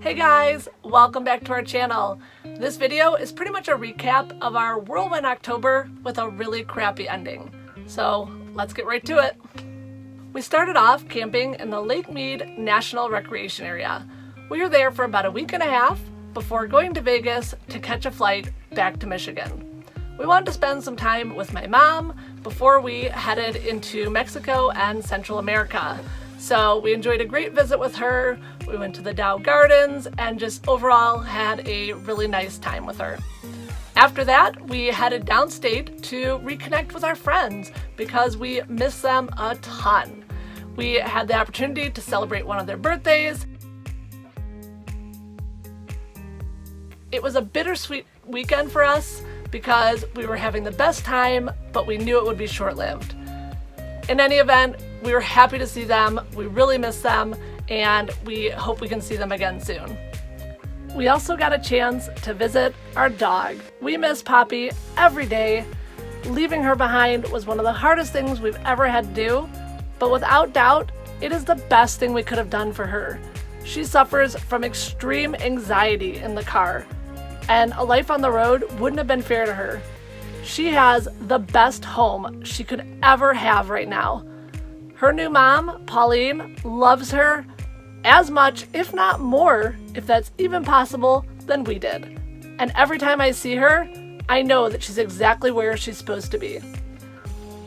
Hey guys, welcome back to our channel. This video is pretty much a recap of our whirlwind October with a really crappy ending. So let's get right to it. We started off camping in the Lake Mead National Recreation Area. We were there for about a week and a half before going to Vegas to catch a flight back to Michigan. We wanted to spend some time with my mom before we headed into Mexico and Central America. So we enjoyed a great visit with her. We went to the Dow Gardens and just overall had a really nice time with her. After that, we headed downstate to reconnect with our friends because we miss them a ton. We had the opportunity to celebrate one of their birthdays. It was a bittersweet weekend for us because we were having the best time, but we knew it would be short-lived. In any event, we were happy to see them, we really miss them, and we hope we can see them again soon. We also got a chance to visit our dog. We miss Poppy every day. Leaving her behind was one of the hardest things we've ever had to do, but without doubt, it is the best thing we could have done for her. She suffers from extreme anxiety in the car, and a life on the road wouldn't have been fair to her. She has the best home she could ever have right now. Her new mom, Pauline, loves her as much, if not more, if that's even possible, than we did. And every time I see her, I know that she's exactly where she's supposed to be.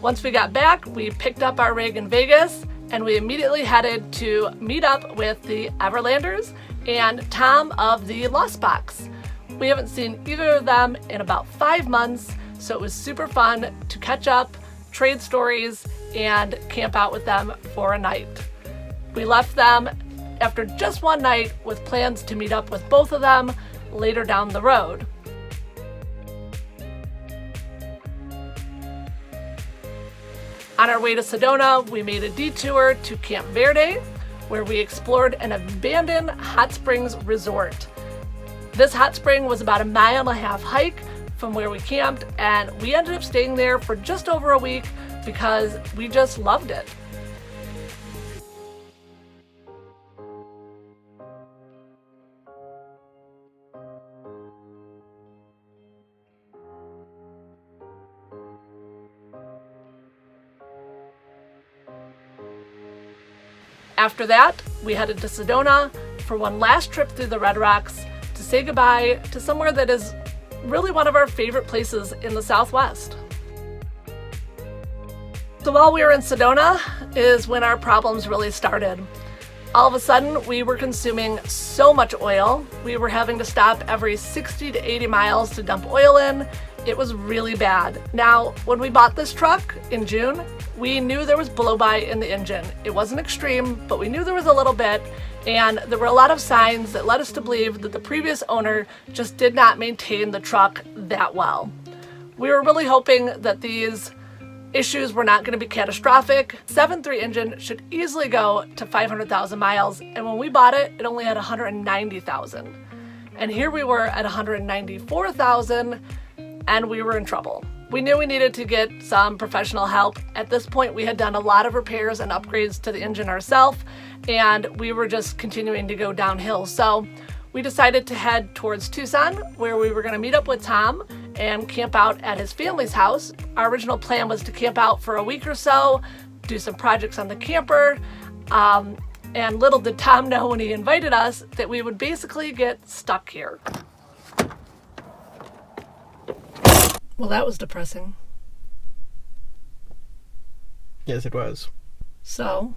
Once we got back, we picked up our rig in Vegas, and we immediately headed to meet up with the Everlanders and Tom of the Lost Box. We haven't seen either of them in about 5 months, so it was super fun to catch up, trade stories, and camp out with them for a night. We left them after just one night with plans to meet up with both of them later down the road. On our way to Sedona, we made a detour to Camp Verde, where we explored an abandoned hot springs resort. This hot spring was about a 1.5 mile hike from where we camped, and we ended up staying there for just over a week because we just loved it. After that, we headed to Sedona for one last trip through the Red Rocks to say goodbye to somewhere that is really one of our favorite places in the Southwest. So while we were in Sedona is when our problems really started. All of a sudden, we were consuming so much oil. We were having to stop every 60 to 80 miles to dump oil in. It was really bad. Now, when we bought this truck in June, we knew there was blow-by in the engine. It wasn't extreme, but we knew there was a little bit, and there were a lot of signs that led us to believe that the previous owner just did not maintain the truck that well. We were really hoping that these issues were not going to be catastrophic. 7.3 engine should easily go to 500,000 miles, and when we bought it, it only had 190,000. And here we were at 194,000, and we were in trouble. We knew we needed to get some professional help. At this point, we had done a lot of repairs and upgrades to the engine ourselves, and we were just continuing to go downhill. So we decided to head towards Tucson, where we were going to meet up with Tom and camp out at his family's house. Our original plan was to camp out for a week or so, do some projects on the camper, and little did Tom know when he invited us that we would basically get stuck here. Well, that was depressing. Yes, it was. So,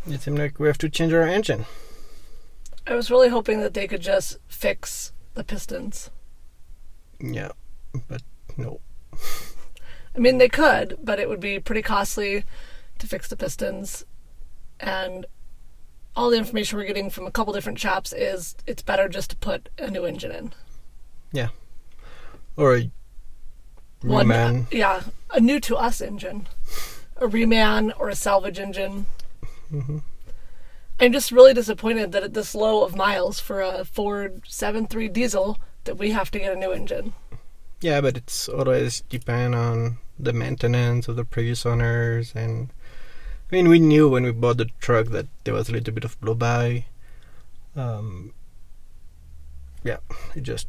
it seemed like we have to change our engine. I was really hoping that they could just fix the pistons. Yeah, but no. I mean, they could, but it would be pretty costly to fix the pistons. And all the information we're getting from a couple different shops is it's better just to put a new engine in. Yeah. Or a reman. Yeah, a new to us engine. A reman or a salvage engine. Mm-hmm. I'm just really disappointed that at this low of miles for a Ford 7.3 diesel that we have to get a new engine. Yeah, but it's always depend on the maintenance of the previous owners, and I mean, we knew when we bought the truck that there was a little bit of blow-by. Yeah, it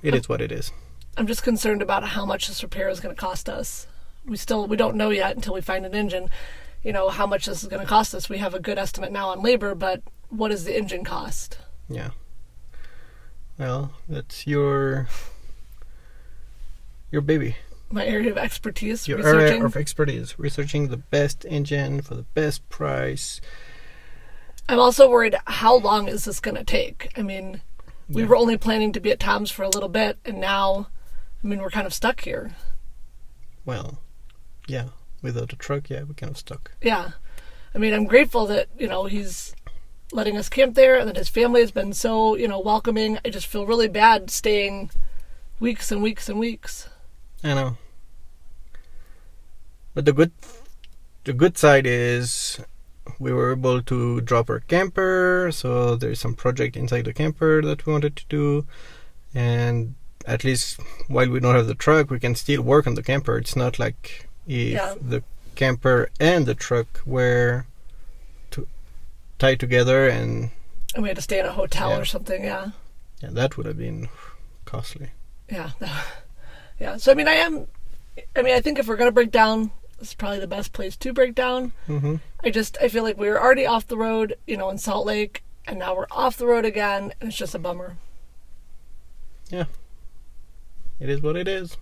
is what it is. I'm just concerned about how much this repair is going to cost us. We don't know yet until we find an engine, how much this is going to cost us. We have a good estimate now on labor, but what is the engine cost? Yeah. Well, that's your baby. My area of expertise. Your area of expertise. Researching the best engine for the best price. I'm also worried, how long is this going to take? I mean, we were only planning to be at Tom's for a little bit, and now, we're kind of stuck here. Well, yeah. Without a truck, we're kind of stuck. Yeah. I'm grateful that, he's letting us camp there and that his family has been so, welcoming. I just feel really bad staying weeks and weeks and weeks. I know. But the good side is we were able to drop our camper, so there's some project inside the camper that we wanted to do, and at least while we don't have the truck, we can still work on the camper. It's not like if the camper and the truck were tied together and we had to stay in a hotel or something. Yeah, that would have been costly. Yeah. So I think if we're gonna break down, this is probably the best place to break down. Mm-hmm. I feel like we were already off the road, in Salt Lake, and now we're off the road again, and it's just a bummer. Yeah. It is what it is.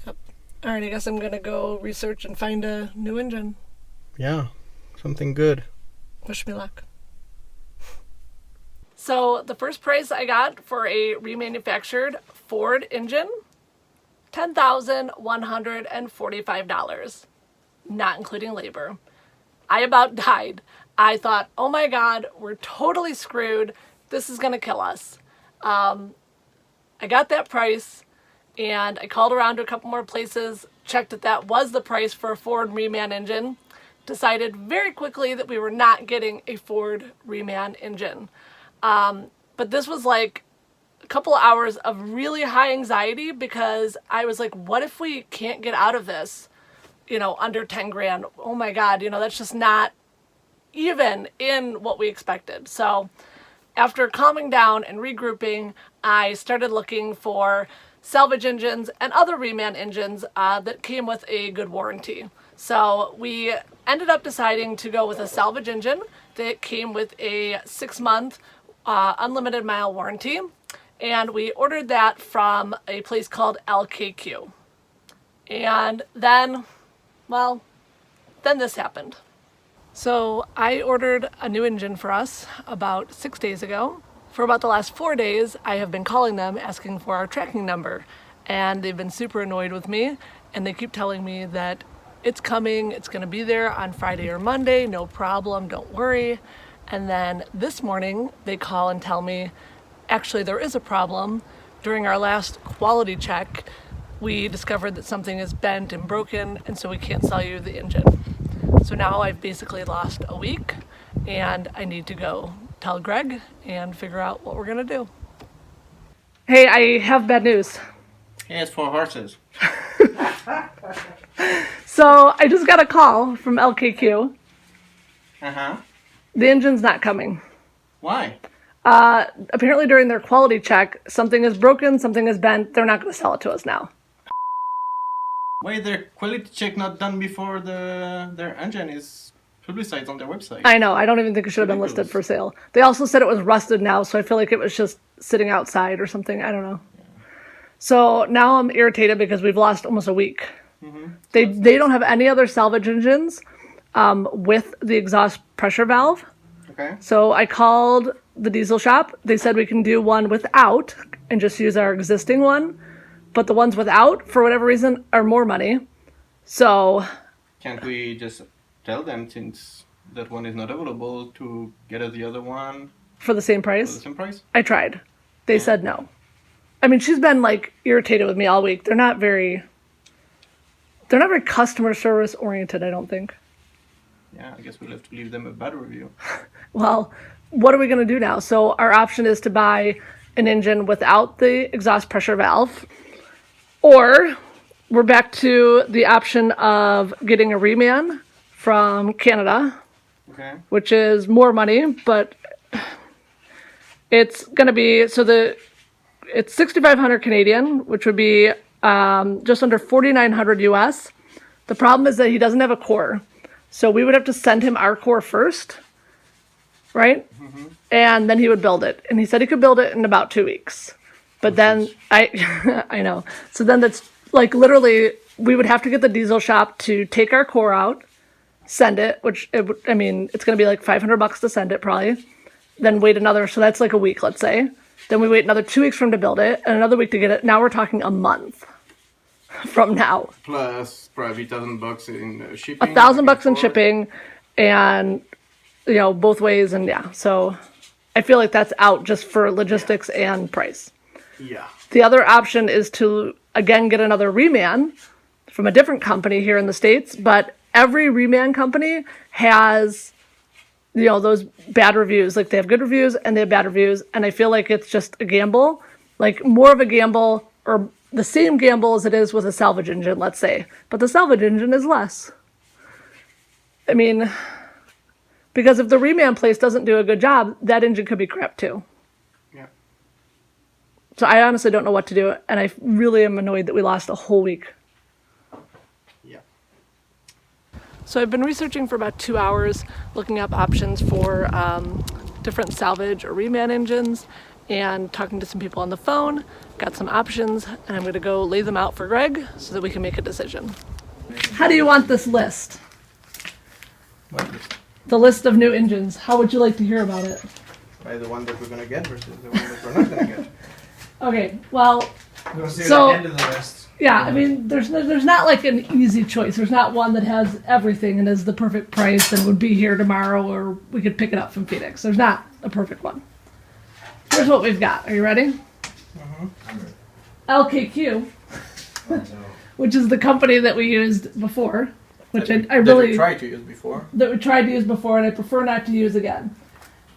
Yep. All right, I guess I'm gonna go research and find a new engine. Yeah, something good. Wish me luck. So the first price I got for a remanufactured Ford engine, $10,145, not including labor. I about died. I thought, oh my God, we're totally screwed. This is going to kill us. I got that price, and I called around to a couple more places, checked that was the price for a Ford reman engine, decided very quickly that we were not getting a Ford reman engine. But this was like a couple hours of really high anxiety because I was like, what if we can't get out of this, under 10 grand? Oh my God, that's just not even in what we expected. So after calming down and regrouping, I started looking for salvage engines and other reman engines that came with a good warranty. So we ended up deciding to go with a salvage engine that came with a 6-month unlimited mile warranty, and we ordered that from a place called LKQ. And then this happened. So I ordered a new engine for us about 6 days ago. For about the last 4 days, I have been calling them asking for our tracking number, and they've been super annoyed with me, and they keep telling me that it's coming, it's going to be there on Friday or Monday, no problem, don't worry. And then this morning, they call and tell me, actually, there is a problem. During our last quality check, we discovered that something is bent and broken, and so we can't sell you the engine. So now I've basically lost a week, and I need to go tell Greg and figure out what we're going to do. Hey, I have bad news. He has 4 horses. So I just got a call from LKQ. Uh-huh. The engine's not coming. Why? Apparently during their quality check, something is broken, something is bent. They're not going to sell it to us now. Why their quality check not done before their engine is publicized on their website? I know. I don't even think it should have been listed for sale. They also said it was rusted now, so I feel like it was just sitting outside or something. I don't know. Yeah. So now I'm irritated because we've lost almost a week. Mm-hmm. They don't have any other salvage engines with the exhaust pressure valve. Okay. So I called the diesel shop. They said we can do one without and just use our existing one. But the ones without, for whatever reason, are more money. So can't we just tell them, since that one is not available, to get us the other one for the same price? For the same price? I tried. They said no. I mean, she's been irritated with me all week. They're not very customer service oriented, I don't think. Yeah, I guess we'll have to leave them a bad review. Well, what are we going to do now? So our option is to buy an engine without the exhaust pressure valve, or we're back to the option of getting a reman from Canada Okay. which is more money, but it's going to be it's 6,500 Canadian, which would be just under 4,900 US. The problem is that he doesn't have a core, so we would have to send him our core first, right? Mm-hmm. And then he would build it, and he said he could build it in about 2 weeks. But then I know. So then that's like literally we would have to get the diesel shop to take our core out, send it, which it's going to be like $500 to send it probably. Then wait another, so that's like a week, let's say. Then we wait another 2 weeks for him to build it, and another week to get it. Now we're talking a month from now. Plus probably $1,000 in shipping. $1,000 in shipping, and both ways, and yeah. So I feel like that's out just for logistics and price. Yeah. The other option is to again get another reman from a different company here in the States, but every reman company has those bad reviews. Like they have good reviews and they have bad reviews, and I feel like it's just a gamble, like more of a gamble or the same gamble as it is with a salvage engine, let's say, but the salvage engine is less. Because if the reman place doesn't do a good job, that engine could be crap too. Yeah. So I honestly don't know what to do, and I really am annoyed that we lost a whole week. Yeah. So I've been researching for about 2 hours, looking up options for different salvage or reman engines, and talking to some people on the phone. Got some options, and I'm going to go lay them out for Greg so that we can make a decision. How do you want this list? What list? The list of new engines. How would you like to hear about it? By the one that we're gonna get versus the one that we're not gonna get. Okay, well, We'll see So- at the end of the list. yeah, there's not like an easy choice. There's not one that has everything and is the perfect price and would be here tomorrow, or we could pick it up from Phoenix. There's not a perfect one. Here's what we've got. Are you ready? Mm-hmm. LKQ, which is the company that we used before, which I That really we tried to use before. that we tried to use before, and I prefer not to use again.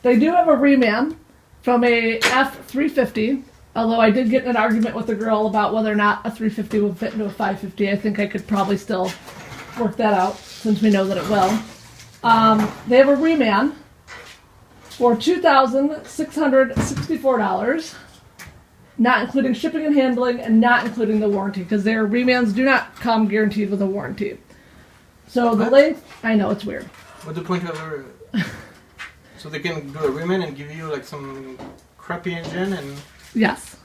They do have a reman from a F350, although I did get in an argument with a girl about whether or not a 350 would fit into a 550. I think I could probably still work that out, since we know that it will. They have a reman for $2,664, not including shipping and handling, and not including the warranty, because their remans do not come guaranteed with a warranty. So the What? length, I know it's weird. What's the point of so they can do a reman and give you like some crappy engine and Yes,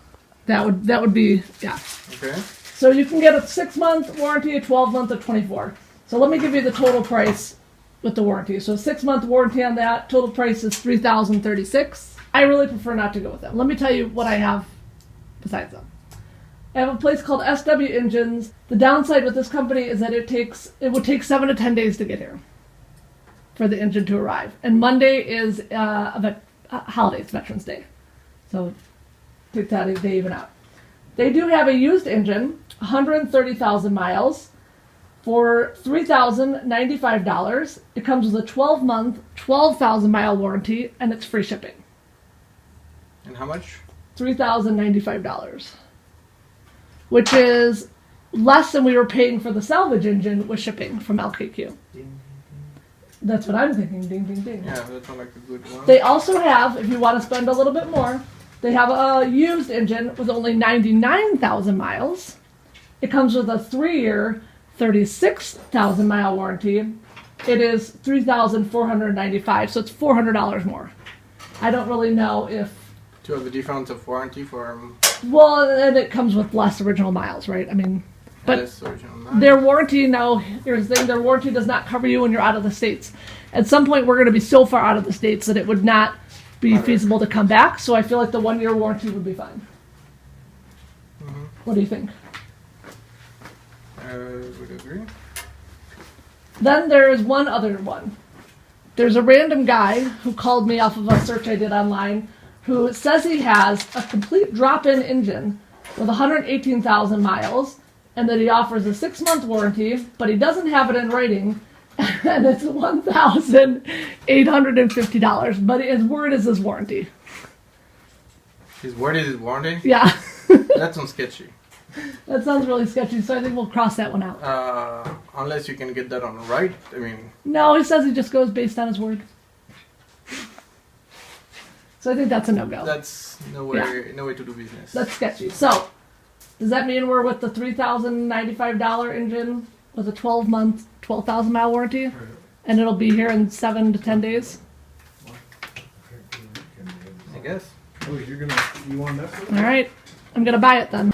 that would be, yeah. okay. So you can get a 6-month warranty, a 12-month, a 24. So let me give you the total price with the warranty. So 6-month warranty on that, total price is $3,036. I really prefer not to go with them. Let me tell you what I have besides them. I have a place called SW Engines. The downside with this company is that it would take 7 to 10 days to get here for the engine to arrive. And Monday is a holiday, it's Veterans Day. So take that day even out. They do have a used engine, 130,000 miles, for $3,095. It comes with a 12-month, 12,000-mile warranty, and it's free shipping. And how much? $3,095, which is less than we were paying for the salvage engine with shipping from LKQ. That's what I'm thinking. Ding, ding, ding. Yeah, that sounds like a good one. They also have, if you want to spend a little bit more, they have a used engine with only 99,000 miles. It comes with a 3-year, 36,000-mile warranty. It is $3,495, so it's $400 more. I don't really know if... To have a difference of warranty for Well, and it comes with less original miles, right? But less original miles. their warranty, now, here's the thing, their warranty does not cover you when you're out of the States. At some point, we're going to be so far out of the States that it would not be feasible to come back, so I feel like the 1-year warranty would be fine. Mm-hmm. What do you think? I would agree. Then there is one other one. There's a random guy who called me off of a search I did online who says he has a complete drop-in engine with 118,000 miles and that he offers a 6-month warranty, but he doesn't have it in writing, and it's $1,850, but his word is his warranty. His word is his warranty? Yeah. That sounds sketchy. That sounds really sketchy, so I think we'll cross that one out. Unless you can get that on right. I mean, No, he says he just goes based on his word. So I think that's a no-go. that's no way to do business. That's sketchy. So, does that mean we're with the $3,095 engine with a 12-month, 12,000 mile warranty? And it'll be here in 7 to 10 days? I guess. Oh, you want that? All right. I'm going to buy it then.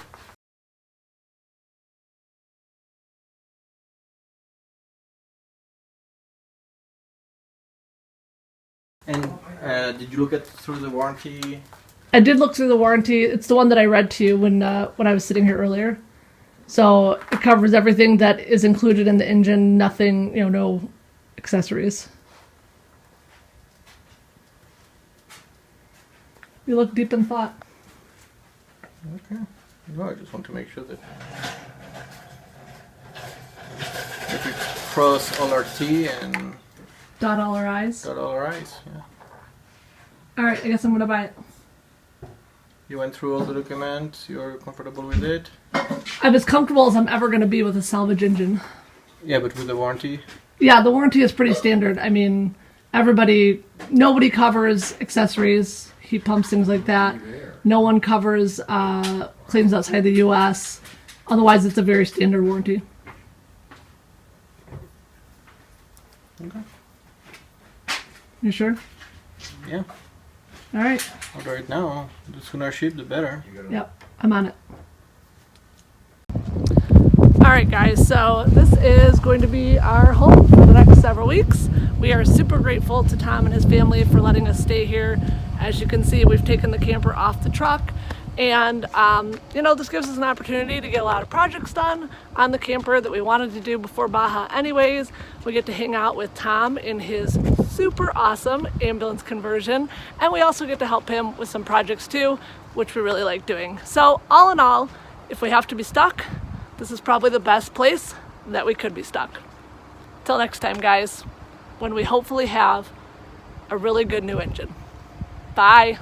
And did you look through the warranty? I did look through the warranty. It's the one that I read to you when I was sitting here earlier. So it covers everything that is included in the engine, nothing, no accessories. You look deep in thought. Okay. No, I just want to make sure that we cross all our T and Dot all our I's. dot all our I's. Yeah. All right, I guess I'm going to buy it. You went through all the documents. You're comfortable with it? I'm as comfortable as I'm ever going to be with a salvage engine. Yeah, but with the warranty? Yeah, the warranty is pretty standard. I mean, nobody covers accessories, heat pumps, things like that. No one covers claims outside the U.S. Otherwise, it's a very standard warranty. Okay. You sure? Yeah. All right. I'll do it now. The sooner shipped, the better. Yep, I'm on it. All right, guys, so this is going to be our home for the next several weeks. We are super grateful to Tom and his family for letting us stay here. As you can see, we've taken the camper off the truck, and this gives us an opportunity to get a lot of projects done on the camper that we wanted to do before Baja anyways. We get to hang out with Tom in his super awesome ambulance conversion, and we also get to help him with some projects too, which we really like doing. So all in all, if we have to be stuck, this is probably the best place that we could be stuck. Till next time, guys, when we hopefully have a really good new engine. Bye.